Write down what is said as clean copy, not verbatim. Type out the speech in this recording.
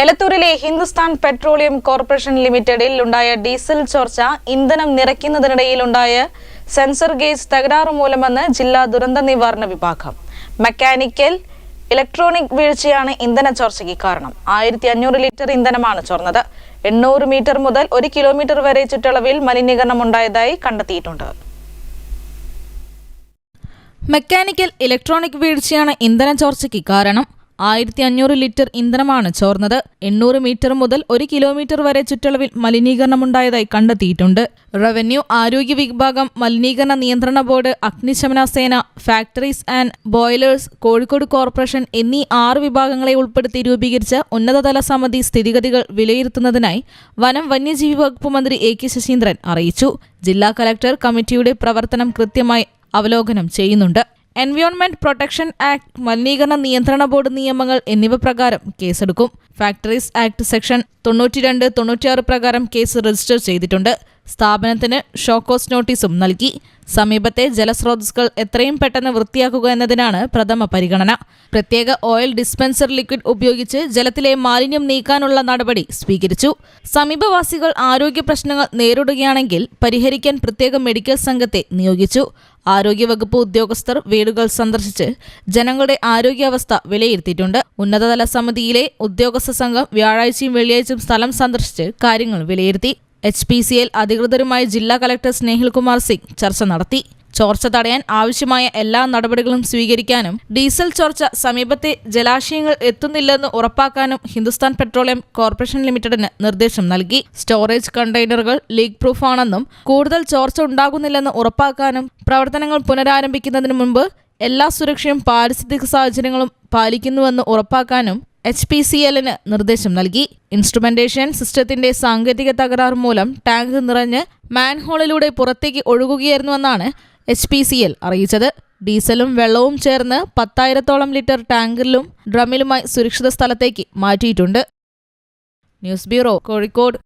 എലത്തൂരിലെ Hindustan petroleum corporation ലിമിറ്റഡിൽ ഉണ്ടായ diesel ചോർച്ച ഇന്ധനം നിറയ്ക്കുന്നതിനിടയിലുണ്ടായ സെൻസർ ഗേജ് തകരാറ് മൂലമെന്ന് ജില്ലാ ദുരന്ത നിവാരണ വിഭാഗം. മെക്കാനിക്കൽ ഇലക്ട്രോണിക് വീഴ്ചയാണ് ഇന്ധന ചോർച്ചയ്ക്ക് കാരണം. 1500 ലിറ്റർ ഇന്ധനമാണ് ചോർന്നത്. 800 മീറ്റർ മുതൽ 1 കിലോമീറ്റർ വരെ ചുറ്റളവിൽ മലിനീകരണം ഉണ്ടായതായി കണ്ടെത്തിയിട്ടുണ്ട്. മെക്കാനിക്കൽ ഇലക്ട്രോണിക് വീഴ്ചയാണ് ഇന്ധന ചോർച്ചയ്ക്ക് കാരണം. 1500 ലിറ്റർ ഇന്ധനമാണ് ചോർന്നത്. 800 മീറ്റർ മുതൽ 1 കിലോമീറ്റർ വരെ ചുറ്റളവിൽ മലിനീകരണമുണ്ടായതായി കണ്ടെത്തിയിട്ടുണ്ട്. റവന്യൂ, ആരോഗ്യ വിഭാഗം, മലിനീകരണ നിയന്ത്രണ ബോർഡ്, അഗ്നിശമന സേന, factories and boilers, Kozhikode corporation എന്നീ 6 വിഭാഗങ്ങളെ ഉൾപ്പെടുത്തി രൂപീകരിച്ച ഉന്നതതല സമിതി സ്ഥിതിഗതികൾ വിലയിരുത്തുന്നതിനായി വനം വന്യജീവി വകുപ്പ് മന്ത്രി A.K. ശശീന്ദ്രൻ അറിയിച്ചു. ജില്ലാ കലക്ടർ കമ്മിറ്റിയുടെ പ്രവർത്തനം കൃത്യമായി അവലോകനം ചെയ്യുന്നുണ്ട്. എൻവയോൺമെന്റ് പ്രൊട്ടക്ഷൻ ആക്ട്, മലിനീകരണ നിയന്ത്രണ ബോർഡ് നിയമങ്ങൾ എന്നിവ പ്രകാരം കേസെടുക്കും. ഫാക്ടറീസ് ആക്ട് സെക്ഷൻ 92, 96 പ്രകാരം കേസ് രജിസ്റ്റർ ചെയ്തിട്ടുണ്ട്. സ്ഥാപനത്തിന് ഷോക്കോസ് നോട്ടീസും നൽകി. സമീപത്തെ ജലസ്രോതസ്സുകൾ എത്രയും പെട്ടെന്ന് വൃത്തിയാക്കുക എന്നതിനാണ് പ്രഥമ പരിഗണന. പ്രത്യേക ഓയിൽ ഡിസ്പെൻസർ ലിക്വിഡ് ഉപയോഗിച്ച് ജലത്തിലെ മാലിന്യം നീക്കാനുള്ള നടപടി സ്വീകരിച്ചു. സമീപവാസികൾ ആരോഗ്യ പ്രശ്നങ്ങൾ നേരിടുകയാണെങ്കിൽ പരിഹരിക്കാൻ പ്രത്യേക മെഡിക്കൽ സംഘത്തെ നിയോഗിച്ചു. ആരോഗ്യവകുപ്പ് ഉദ്യോഗസ്ഥർ വീടുകൾ സന്ദർശിച്ച് ജനങ്ങളുടെ ആരോഗ്യാവസ്ഥ വിലയിരുത്തിയിട്ടുണ്ട്. ഉന്നതതല സമിതിയിലെ ഉദ്യോഗസ്ഥ സംഘം വ്യാഴാഴ്ചയും വെള്ളിയാഴ്ചയും സ്ഥലം സന്ദർശിച്ച് കാര്യങ്ങൾ വിലയിരുത്തി. HPCL അധികൃതരുമായി ജില്ലാ കലക്ടർ സ്നേഹിൽ കുമാർ സിംഗ് ചർച്ച നടത്തി. ചോർച്ച തടയാൻ ആവശ്യമായ എല്ലാ നടപടികളും സ്വീകരിക്കാനും ഡീസൽ ചോർച്ച സമീപത്തെ ജലാശയങ്ങൾ എത്തുന്നില്ലെന്ന് ഉറപ്പാക്കാനും ഹിന്ദുസ്ഥാൻ പെട്രോളിയം കോർപ്പറേഷൻ ലിമിറ്റഡിന് നിർദ്ദേശം നൽകി. സ്റ്റോറേജ് കണ്ടെയ്നറുകൾ ലീക്ക് പ്രൂഫാണെന്നും കൂടുതൽ ചോർച്ച ഉണ്ടാകുന്നില്ലെന്ന് ഉറപ്പാക്കാനും പ്രവർത്തനങ്ങൾ പുനരാരംഭിക്കുന്നതിന് മുമ്പ് എല്ലാ സുരക്ഷയും പാരിസ്ഥിതിക സാഹചര്യങ്ങളും പാലിക്കുന്നുവെന്ന് ഉറപ്പാക്കാനും HPCLന് നിർദ്ദേശം നൽകി. ഇൻസ്ട്രുമെന്റേഷൻ സിസ്റ്റത്തിന്റെ സാങ്കേതിക തകരാർ മൂലം ടാങ്ക് നിറഞ്ഞ് മാൻഹോളിലൂടെ പുറത്തേക്ക് ഒഴുകുകയായിരുന്നുവെന്നാണ് HPCL അറിയിച്ചത്. ഡീസലും വെള്ളവും ചേർന്ന് 10,000-ഓളം ലിറ്റർ ടാങ്കറിലും ഡ്രമ്മിലുമായി സുരക്ഷിത സ്ഥലത്തേക്ക് മാറ്റിയിട്ടുണ്ട്. News bureau, Kozhikode.